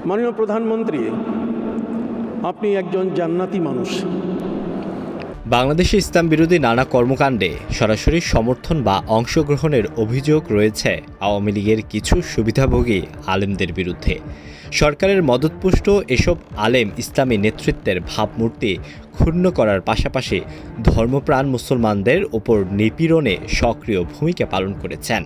মাননীয় প্রধানমন্ত্রী, আপনি একজন জান্নাতি মানুষ। বাংলাদেশে ইসলাম বিরোধী নানা কর্মকাণ্ডে সরাসরি সমর্থন বা অংশগ্রহণের অভিযোগ রয়েছে আওয়ামী লীগের কিছু সুবিধাভোগী আলেমদের বিরুদ্ধে। সরকারের মদতপুষ্ট এসব আলেম ইসলামী নেতৃত্বের ভাবমূর্তি ক্ষুণ্ণ করার পাশাপাশি ধর্মপ্রাণ মুসলমানদের ওপর নিপীড়নে সক্রিয় ভূমিকা পালন করেছেন।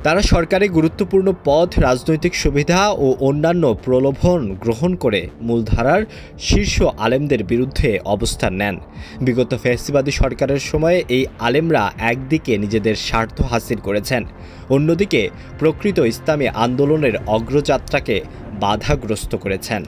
তারা সরকারি গুরুত্বপূর্ণ পদ, রাজনৈতিক সুবিধা ও অন্যান্য প্রলোভন গ্রহণ করে মূলধারার শীর্ষ আলেমদের বিরুদ্ধে অবস্থান নেন। বিগত ফ্যাসিবাদী সরকারের সময়ে এই আলেমরা একদিকে নিজেদের স্বার্থ হাসিল করেছেন, অন্যদিকে প্রকৃত ইসলামী আন্দোলনের অগ্রযাত্রাকে বাধাগ্রস্ত করেছেন।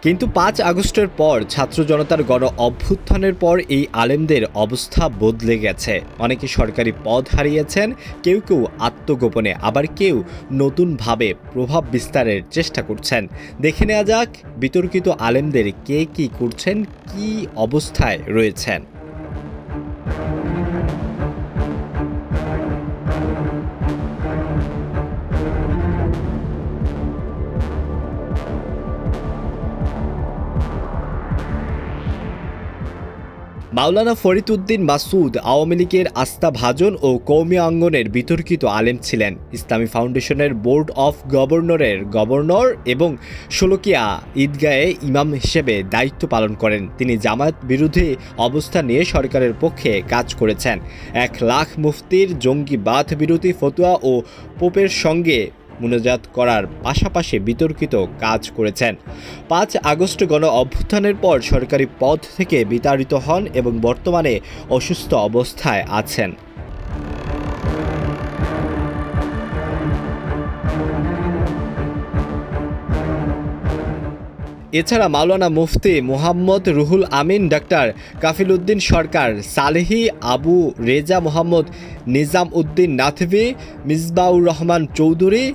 কিন্তু ৫ আগস্টের পর ছাত্র জনতার গণ অভ্যুত্থানের পর এই আলেমদের অবস্থা বদলে গেছে। অনেকে সরকারি পদ হারিয়েছেন, কেউ কেউ আত্মগোপনে, আবার কেউ নতুনভাবে প্রভাব বিস্তারের চেষ্টা করছেন। দেখে নেওয়া যাক বিতর্কিত আলেমদের কে কী করছেন, কী অবস্থায় রয়েছেন। মাওলানা ফরিদ উদ্দিন মাসুদ আওয়ামী লীগের আস্থাভাজন ও কওমি অঙ্গনের বিতর্কিত আলেম ছিলেন। ইসলামী ফাউন্ডেশনের বোর্ড অফ গভর্নরের গভর্নর এবং শোলাকিয়া ঈদগাহে ইমাম হিসেবে দায়িত্ব পালন করেন। তিনি জামায়াত বিরোধী অবস্থান নিয়ে সরকারের পক্ষে কাজ করেছেন। ১ লাখ মুফতির জঙ্গিবাদ বিরোধী ফতোয়া ও পোপের সঙ্গে মুনাজাত করার পাশাপাশি বিতর্কিত কাজ করেছেন। ৫ আগস্ট গণ অভ্যুত্থানের পর সরকারি পদ থেকে বিতাড়িত হন এবং বর্তমানে অসুস্থ অবস্থায় আছেন। এছাড়া মাওলানা মুফতি মুহাম্মদ রুহুল আমিন, ডাক্তার কাফিল উদ্দিন সরকার, সালেহি, আবু রেজা মোহাম্মদ নিজাম উদ্দিন নাথভি, মিসবাউর রহমান চৌধুরী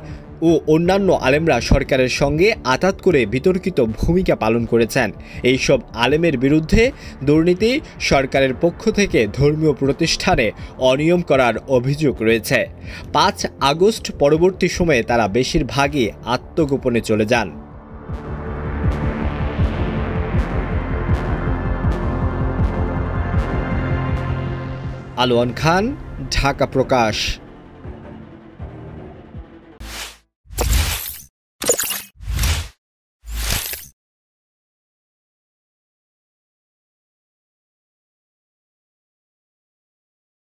ও অন্যান্য আলেমরা সরকারের সঙ্গে আঁতাত করে বিতর্কিত ভূমিকা পালন করেছেন। এইসব আলেমের বিরুদ্ধে দুর্নীতি, সরকারের পক্ষ থেকে ধর্মীয় প্রতিষ্ঠানে অনিয়ম করার অভিযোগ রয়েছে। ৫ আগস্ট পরবর্তী সময়ে তারা বেশিরভাগই আত্মগোপনে চলে যান। আলোয়ান খান, ঢাকা প্রকাশ।